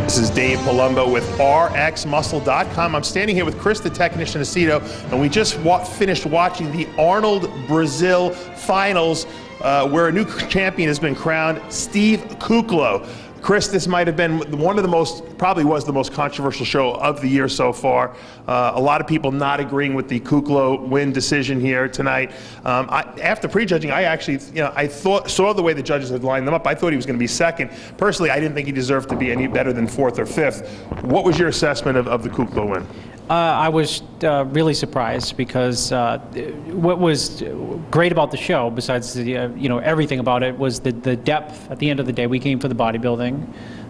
This is Dave Palumbo with RxMuscle.com. I'm standing here with Chris, the technician, Aceto, and we just finished watching the Arnold Brazil finals where a new champion has been crowned, Steve Kuclo. Chris, this might have been one of the most, probably was the most controversial show of the year so far. A lot of people not agreeing with the Kuclo win decision here tonight. After prejudging, I actually, saw the way the judges had lined them up. I thought he was going to be second. Personally, I didn't think he deserved to be any better than fourth or fifth. What was your assessment of the Kuclo win? I was really surprised because what was great about the show, besides the, everything about it, was the depth. At the end of the day, we came for the bodybuilding.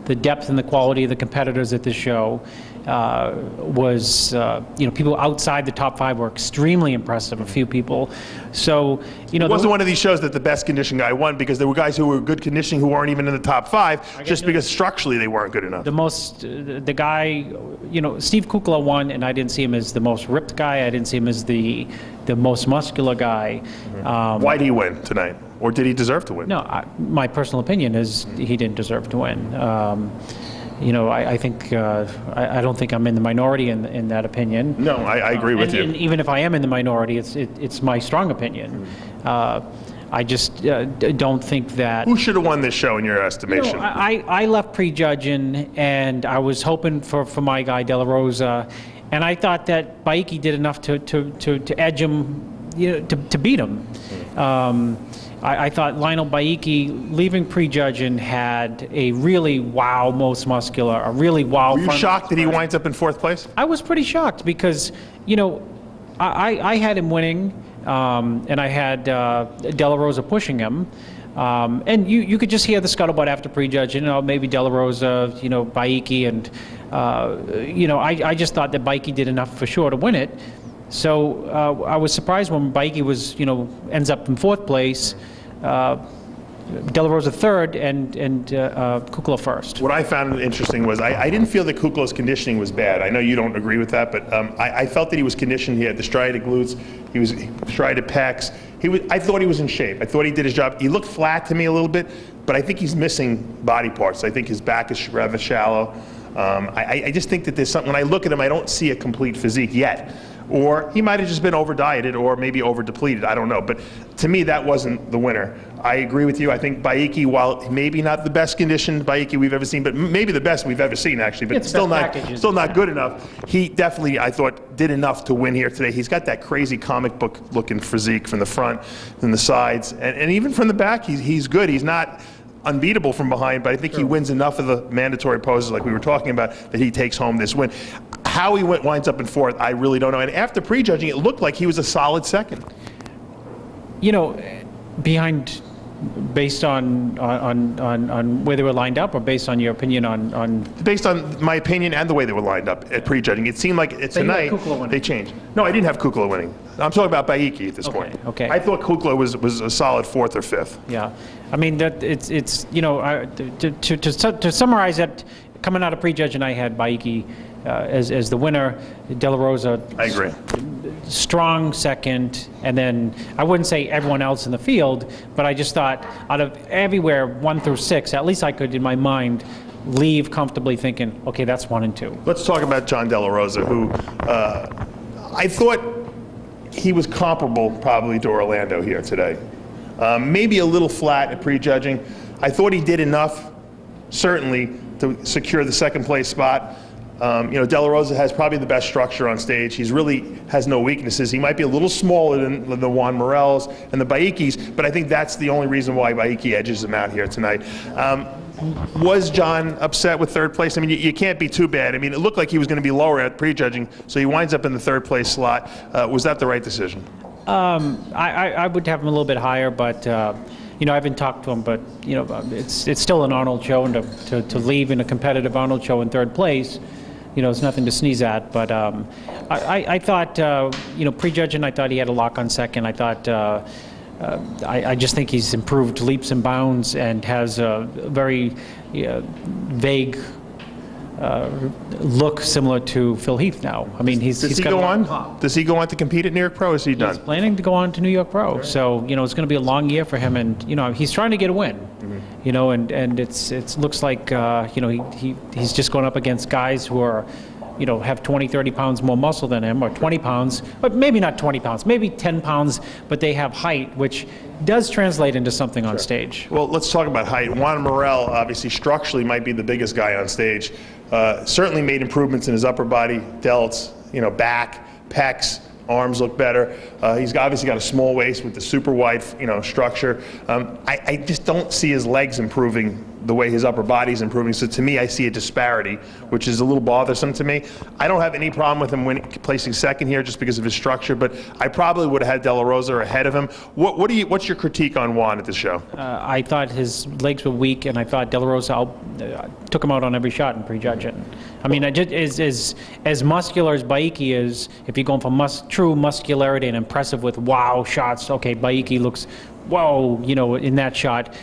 The depth and the quality of the competitors at the show was, people outside the top 5 were extremely impressive. A few people, so it wasn't one of these shows that the best conditioned guy won, because there were guys who were good conditioning who weren't even in the top 5 just because structurally they weren't good enough. The guy, Steve Kuclo won, and I didn't see him as the most ripped guy. I didn't see him as the most muscular guy. Why did he win tonight? Or did he deserve to win? No, my personal opinion is he didn't deserve to win. I think I don't think I'm in the minority in that opinion. No, I agree with you. And even if I am in the minority, it's my strong opinion. I just don't think that. Who should have won this show in your estimation? I left prejudging, and I was hoping for my guy De La Rosa, and I thought that Baiki did enough to edge him, to beat him. I thought Lionel Baiki, leaving prejudging, had a really wow most muscular, a really wow. Were you shocked that he winds up in 4th place? I was pretty shocked because, I had him winning, and I had De La Rosa pushing him. And you could just hear the scuttlebutt after prejudging, maybe De La Rosa, Baiki, and, I just thought that Baiki did enough for sure to win it. So I was surprised when Baiki was, ends up in 4th place, De La Rosa 3rd, and Kuclo 1st. What I found interesting was I didn't feel that Kuclo's conditioning was bad. I know you don't agree with that, but I felt that he was conditioned. He had the striated glutes, he was striated pecs. I thought he was in shape. I thought he did his job. He looked flat to me a little bit, but I think he's missing body parts. I think his back is rather shallow. I just think that there's something, when I look at him, I don't see a complete physique yet. Or he might have just been over-dieted or maybe over-depleted, I don't know. But to me, that wasn't the winner. I agree with you. I think Baiki, while maybe not the best conditioned Baiki we've ever seen, but maybe the best we've ever seen, actually, but still not good enough. He definitely, I thought, did enough to win here today. He's got that crazy comic book looking physique from the front and the sides, and even from the back, he's good. He's not unbeatable from behind, but I think he wins enough of the mandatory poses like we were talking about that he takes home this win. How he winds up in 4th, I really don't know. And after prejudging, it looked like he was a solid 2nd. Behind, based on where they were lined up, or based on your opinion on? Based on my opinion and the way they were lined up at prejudging. It seemed like tonight they changed. No, I didn't have Kuclo winning. I'm talking about Baiki at this point. Okay. I thought Kuclo was a solid 4th or 5th. Yeah, I mean that it's to summarize it, coming out of prejudging, I had Baiki as the winner. De La Rosa, I agree, strong 2nd, and then I wouldn't say everyone else in the field, but I just thought out of everywhere 1 through 6, at least I could in my mind leave comfortably thinking, okay, that's 1 and 2. Let's talk about John De La Rosa, who I thought he was comparable probably to Orlando here today. Maybe a little flat at prejudging. I thought he did enough, certainly, to secure the 2nd place spot. De La Rosa has probably the best structure on stage. He's really has no weaknesses. He might be a little smaller than the Juan Morels and the Baikis, but I think that's the only reason why Baiki edges him out here tonight. Was John upset with 3rd place? I mean, you can't be too bad. I mean, it looked like he was going to be lower at prejudging, so he winds up in the 3rd place slot. Was that the right decision? I would have him a little bit higher, but I haven't talked to him, but it's still an Arnold show, and to leave in a competitive Arnold show in 3rd place, it's nothing to sneeze at. But I thought, prejudging, I thought he had a lock on 2nd. I thought I just think he's improved leaps and bounds and has a very vague look similar to Phil Heath now. I mean, Does he go on? Does he go on to compete at New York Pro? Or is he done? He's planning to go on to New York Pro. So, you know, it's going to be a long year for him, and you know, he's trying to get a win. You know, and it looks like you know, he's just going up against guys who are, you know, have 20, 30 pounds more muscle than him, or 20 pounds, but maybe not 20 pounds, maybe 10 pounds, but they have height, which does translate into something on stage. Well, let's talk about height. Juan Morel, obviously, structurally might be the biggest guy on stage. Certainly made improvements in his upper body, delts, you know, back, pecs, arms look better. He's obviously got a small waist with the super wide, you know, structure. I just don't see his legs improving the way his upper body's improving. So to me, I see a disparity, which is a little bothersome to me. I don't have any problem with him placing second here just because of his structure, but I probably would have had De La Rosa ahead of him. What's your critique on Juan at the show? I thought his legs were weak, and I thought De La Rosa took him out on every shot in prejudging. I mean, as muscular as Baiki is, if you're going for true muscularity and impressive with wow shots, okay, Baiki looks, whoa, you know, in that shot.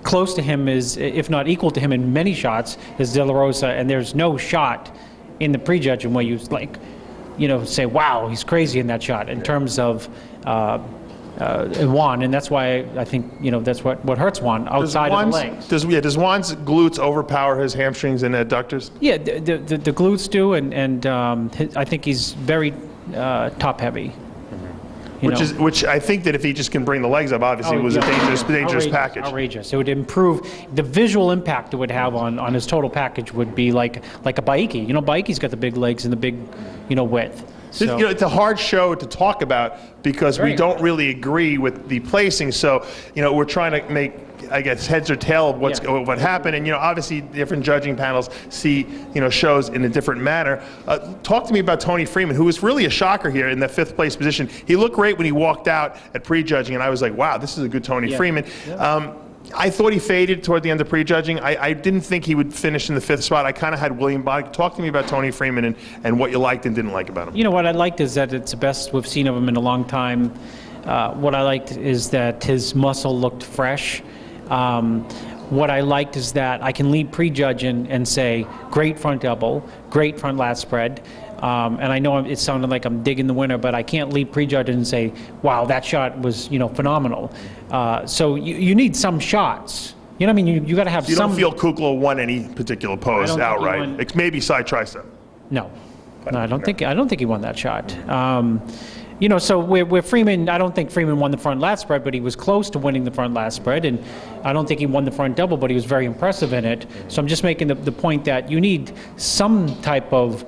Close to him is, if not equal to him in many shots, is De La Rosa, and there's no shot in the prejudging where you, like, you know, say, wow, he's crazy in that shot in terms of Juan, and that's why I think, you know, that's what hurts Juan outside of the legs. Does Juan's glutes overpower his hamstrings and adductors? Yeah, the glutes do, and I think he's very top heavy. Which I think that if he just can bring the legs up, obviously it was a dangerous package. Outrageous. It would improve the visual impact it would have on his total package would be like a Baiki. You know, Baiki's got the big legs and the big, you know, width. So, you know, it's a hard show to talk about because we don't really agree with the placing. So, you know, we're trying to make, I guess, heads or tail of what happened. And, you know, obviously different judging panels see, you know, shows in a different manner. Talk to me about Tony Freeman, who was really a shocker here in the 5th place position. He looked great when he walked out at prejudging, and I was like, wow, this is a good Tony Freeman. Yeah. I thought he faded toward the end of prejudging. I didn't think he would finish in the 5th spot. I kind of had William Bonnick. Talk to me about Tony Freeman and what you liked and didn't like about him. You know, what I liked is that it's the best we've seen of him in a long time. What I liked is that his muscle looked fresh. What I liked is that I can lead prejudge and say, great front double, great front lat spread. And I know it sounded like I'm digging the winner, but I can't lead prejudge and say, wow, that shot was, you know, phenomenal. So you need some shots. You know what I mean? You got to have some. You don't feel Kukla won any particular pose outright? It's maybe side tricep. No. No, I don't think he won that shot. You know, so where Freeman, I don't think Freeman won the front lat spread, but he was close to winning the front lat spread, and I don't think he won the front double, but he was very impressive in it. So I'm just making the point that you need some type of,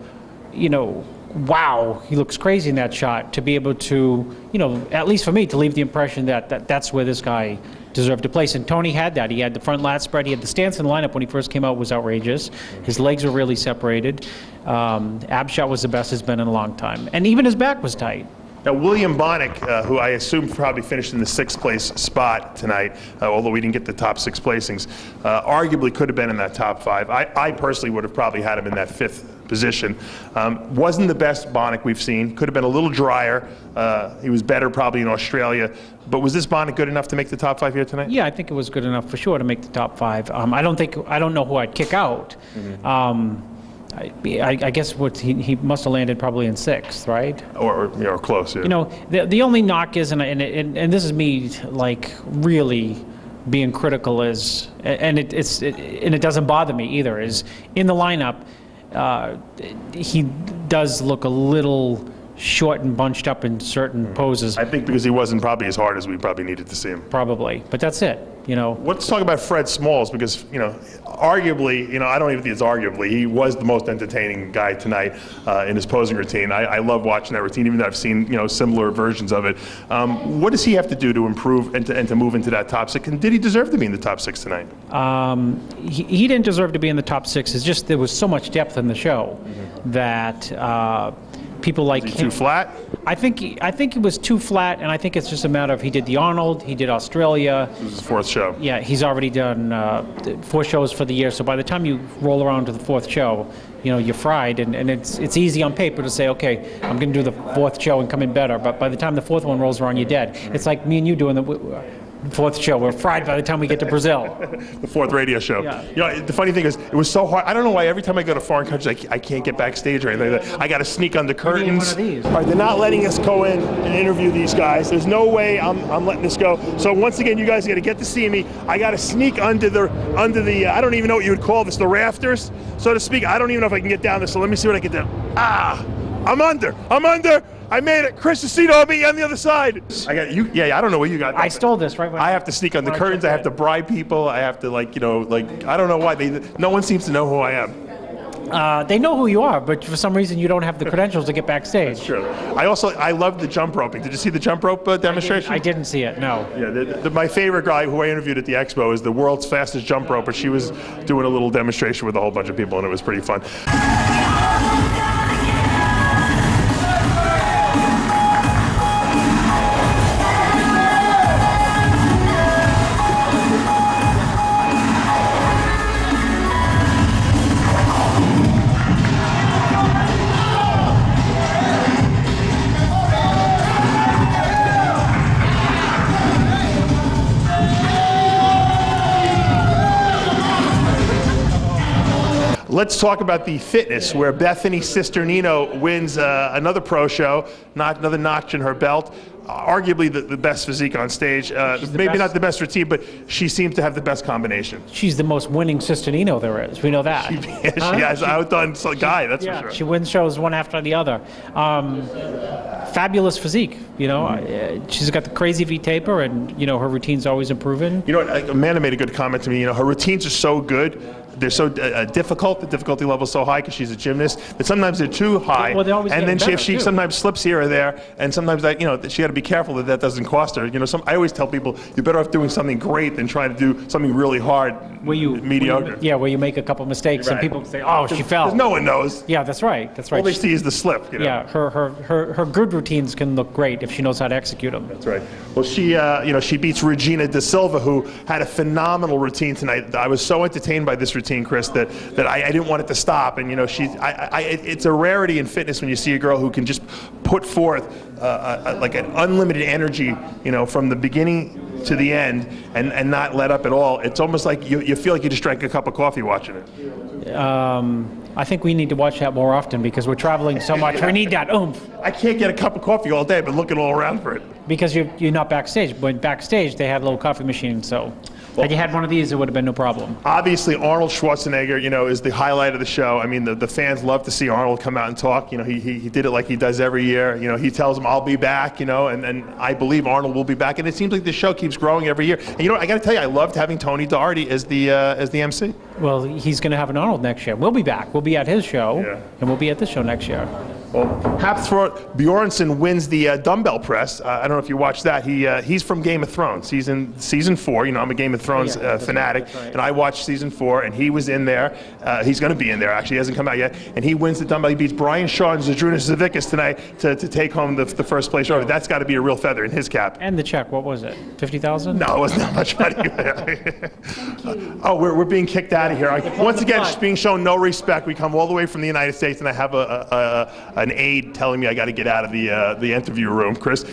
you know, wow, he looks crazy in that shot to be able to, you know, at least for me, to leave the impression that that's where this guy deserved to place. And Tony had that. He had the front lat spread. He had the stance in the lineup when he first came out was outrageous. His legs were really separated. Ab shot was the best it's been in a long time. And even his back was tight. Now, William Bonnick, who I assume probably finished in the 6th place spot tonight, although we didn't get the top 6 placings, arguably could have been in that top 5. I personally would have probably had him in that 5th position. Wasn't the best Bonnick we've seen. Could have been a little drier. He was better probably in Australia. But was this Bonnick good enough to make the top 5 here tonight? Yeah, I think it was good enough for sure to make the top 5. I don't know who I'd kick out. I guess he must have landed probably in 6th, right? Or close. Yeah. You know, the only knock is, and this is me like really being critical, is, and it doesn't bother me either, is in the lineup, he does look a little short and bunched up in certain poses. I think because he wasn't probably as hard as we probably needed to see him. Probably, but that's it. You know. Let's talk about Fred Smalls, because, you know, arguably, you know, I don't even think it's arguably, he was the most entertaining guy tonight in his posing routine. I love watching that routine, even though I've seen, you know, similar versions of it. What does he have to do to improve and to move into that top 6? And did he deserve to be in the top 6 tonight? He didn't deserve to be in the top 6. It's just there was so much depth in the show that people like him. Too flat? I think he was too flat, and I think it's just a matter of he did the Arnold, he did Australia. This is his 4th show. Yeah, he's already done 4 shows for the year. So by the time you roll around to the 4th show, you know, you're fried, and it's easy on paper to say, okay, I'm going to do the 4th show and come in better. But by the time the 4th one rolls around, you're dead. It's like me and you doing Fourth show. We're fried by the time we get to Brazil. The fourth radio show. Yeah. You know, the funny thing is, it was so hard. I don't know why every time I go to foreign countries, I can't get backstage or anything like that. I got to sneak under curtains. One of these. All right, they're not letting us go in and interview these guys. There's no way I'm letting this go. So once again, you guys got to get to see me. I got to sneak under the I don't even know what you would call this, the rafters, so to speak. I don't even know if I can get down there. So let me see what I can do. Ah, I'm under. I made it. Chris Aceto, I'll meet you on the other side. I got you. Yeah, I don't know what you got. I stole this right when I have to sneak under curtains. I have to bribe people. I have to, like, you know, like, I don't know why. No one seems to know who I am. They know who you are, but for some reason you don't have the credentials to get backstage. Sure. I love the jump roping. Did you see the jump rope demonstration? I didn't see it, no. Yeah, my favorite guy who I interviewed at the expo is the world's fastest jump roper. She was doing a little demonstration with a whole bunch of people, and it was pretty fun. Let's talk about the fitness, where Bethany Cisternino wins another pro show, another notch in her belt. Arguably the best physique on stage. Maybe not the best routine, but she seems to have the best combination. She's the most winning Cisternino there is. We know that. She has outdone some guy, that's for sure. She wins shows one after the other. Fabulous physique, you know. She's got the crazy V-taper, and, you know, her routine's always improving. You know, Amanda made a good comment to me. You know, her routines are so good. They're so difficult. The difficulty level is so high because she's a gymnast that sometimes they're too high. Well, they're always and then she too. sometimes slips here or there, and sometimes that, you know, she got to be careful that doesn't cost her. You know, I always tell people you're better off doing something great than trying to do something really hard, mediocre. Where you make a couple mistakes and people say, "Oh, she fell." Because no one knows. Yeah, that's right. That's right. All they see is the slip. You know? Yeah, her good routines can look great if she knows how to execute them. That's right. Well, she you know, she beats Regina Da Silva, who had a phenomenal routine tonight. I was so entertained by this routine, Chris, that I didn't want it to stop. And, you know, it's a rarity in fitness when you see a girl who can just put forth like an unlimited energy, you know, from the beginning to the end, and not let up at all. It's almost like you feel like you just drank a cup of coffee watching it. I think we need to watch that more often because we're traveling so much. We need that oomph. I can't get a cup of coffee all day, but looking all around for it. Because you're not backstage. But backstage, they have a little coffee machine, so had you had one of these, it would have been no problem. Obviously, Arnold Schwarzenegger, you know, is the highlight of the show. I mean, the fans love to see Arnold come out and talk. You know, he did it like he does every year. You know, he tells them, "I'll be back," you know, and I believe Arnold will be back. And it seems like the show keeps growing every year. And, you know what, I got to tell you, I loved having Tony Doherty as the MC. Well, he's going to have an Arnold next year. We'll be back. We'll be at his show, and we'll be at this show next year. Well, Hapthorpe Bjornsson wins the dumbbell press. I don't know if you watched that. He's from Game of Thrones. He's in season 4. You know, I'm a Game of Thrones fanatic, and I watched season 4, and he was in there. He's going to be in there, actually. He hasn't come out yet. And he wins the dumbbell. He beats Brian Shaw and Zydrunas Savickas tonight to take home the first place trophy. That's got to be a real feather in his cap. And the check, what was it? 50,000? No, it wasn't that much money. Oh, we're being kicked out of here. Once again, just being shown no respect. We come all the way from the United States, and I have an aide telling me I got to get out of the interview room. Chris,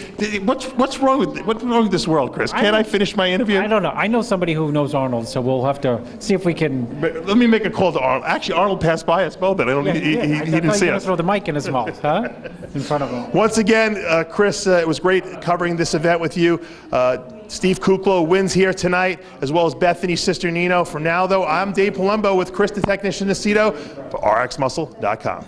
what's wrong with this world, Chris? Can't I finish my interview? I don't know. I know somebody who knows Arnold, so we'll have to see if we can. But let me make a call to Arnold. Actually, Arnold passed by us both, but he didn't see us. Throw the mic in his mouth, huh? In front of him. Once again, Chris, it was great covering this event with you. Steve Kuklo wins here tonight, as well as Bethany Cisternino. For now, though, I'm Dave Palumbo with Chris the Technician Aceto for RxMuscle.com.